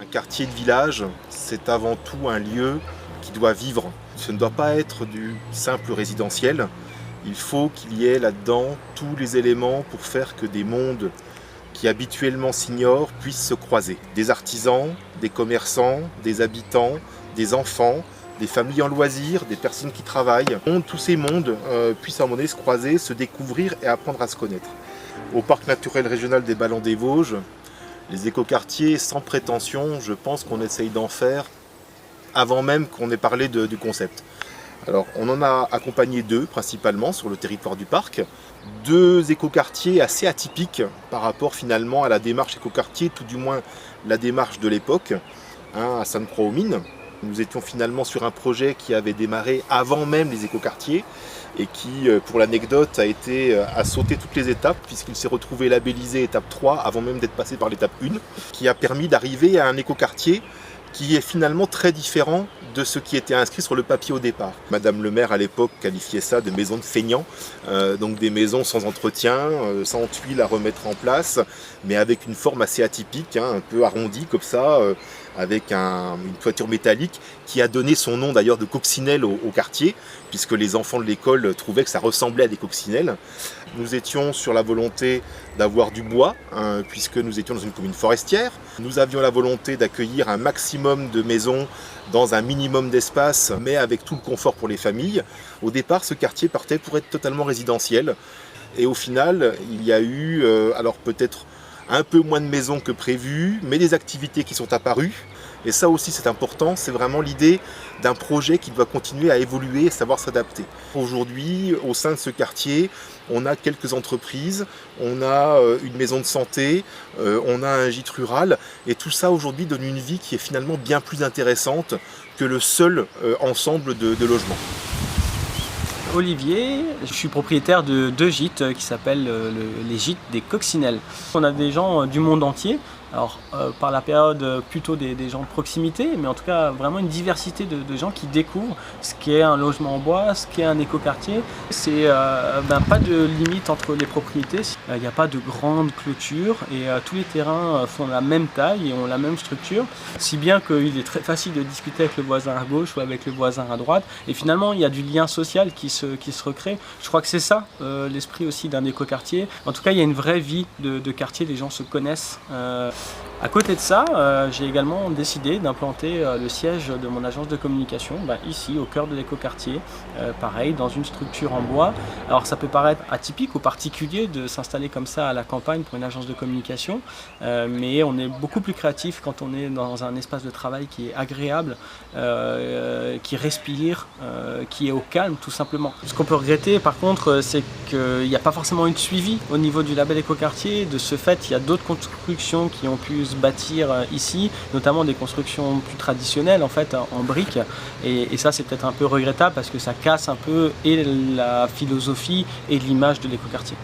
Un quartier de village, c'est avant tout un lieu qui doit vivre. Ce ne doit pas être du simple résidentiel. Il faut qu'il y ait là-dedans tous les éléments pour faire que des mondes qui habituellement s'ignorent puissent se croiser. Des artisans, des commerçants, des habitants, des enfants, des familles en loisirs, des personnes qui travaillent. Tous ces mondes puissent à un moment donné se croiser, se découvrir et apprendre à se connaître. Au parc naturel régional des Ballons des Vosges, les écoquartiers, sans prétention, je pense qu'on essaye d'en faire avant même qu'on ait parlé du concept. Alors, on en a accompagné 2 principalement sur le territoire du parc. 2 écoquartiers assez atypiques par rapport finalement à la démarche écoquartier, tout du moins la démarche de l'époque, à Sainte-Croix-aux-Mines. Nous étions finalement sur un projet qui avait démarré avant même les écoquartiers et qui, pour l'anecdote, a sauté toutes les étapes puisqu'il s'est retrouvé labellisé étape 3 avant même d'être passé par l'étape 1, qui a permis d'arriver à un écoquartier qui est finalement très différent de ce qui était inscrit sur le papier au départ. Madame le maire à l'époque qualifiait ça de maison de feignants, donc des maisons sans entretien, sans tuiles à remettre en place, mais avec une forme assez atypique, un peu arrondie comme ça, avec une toiture métallique qui a donné son nom d'ailleurs de coccinelle au quartier, puisque les enfants de l'école trouvaient que ça ressemblait à des coccinelles. Nous étions sur la volonté d'avoir du bois, puisque nous étions dans une commune forestière. Nous avions la volonté d'accueillir un maximum de maisons dans un minimum d'espace, mais avec tout le confort pour les familles. Au départ, ce quartier partait pour être totalement résidentiel. Et au final, il y a eu, alors peut-être un peu moins de maisons que prévu, mais des activités qui sont apparues. Et ça aussi c'est important, c'est vraiment l'idée d'un projet qui doit continuer à évoluer et savoir s'adapter. Aujourd'hui, au sein de ce quartier, on a quelques entreprises, on a une maison de santé, on a un gîte rural, et tout ça aujourd'hui donne une vie qui est finalement bien plus intéressante que le seul ensemble de logements. Olivier, je suis propriétaire de 2 gîtes qui s'appellent les gîtes des coccinelles. On a des gens du monde entier, alors par la période plutôt des gens de proximité, mais en tout cas vraiment une diversité de gens qui découvrent ce qu'est un logement en bois, ce qu'est un écoquartier. C'est pas de limite entre les propriétés, il n'y a pas de grande clôture et tous les terrains font la même taille et ont la même structure, si bien qu'il est très facile de discuter avec le voisin à gauche ou avec le voisin à droite, et finalement il y a du lien social qui se recrée. Je crois que c'est ça l'esprit aussi d'un écoquartier. En tout cas, il y a une vraie vie de quartier, les gens se connaissent. À côté de ça, j'ai également décidé d'implanter le siège de mon agence de communication ici, au cœur de l'écoquartier, pareil, dans une structure en bois. Alors ça peut paraître atypique ou particulier de s'installer comme ça à la campagne pour une agence de communication, mais on est beaucoup plus créatif quand on est dans un espace de travail qui est agréable, qui respire, qui est au calme tout simplement. Ce qu'on peut regretter par contre, c'est qu'il n'y a pas forcément eu de suivi au niveau du label écoquartier. De ce fait, il y a d'autres constructions qui ont pu se bâtir ici, notamment des constructions plus traditionnelles en fait en briques, et ça c'est peut-être un peu regrettable parce que ça casse un peu et la philosophie et l'image de l'écoquartier.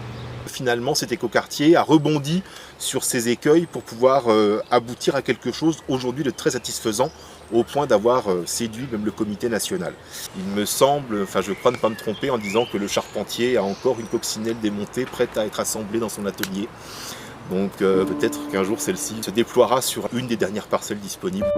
Finalement, cet écoquartier a rebondi sur ses écueils pour pouvoir aboutir à quelque chose aujourd'hui de très satisfaisant, au point d'avoir séduit même le comité national. Il me semble, je crois ne pas me tromper en disant que le charpentier a encore une coccinelle démontée prête à être assemblée dans son atelier. Donc peut-être qu'un jour celle-ci se déploiera sur une des dernières parcelles disponibles.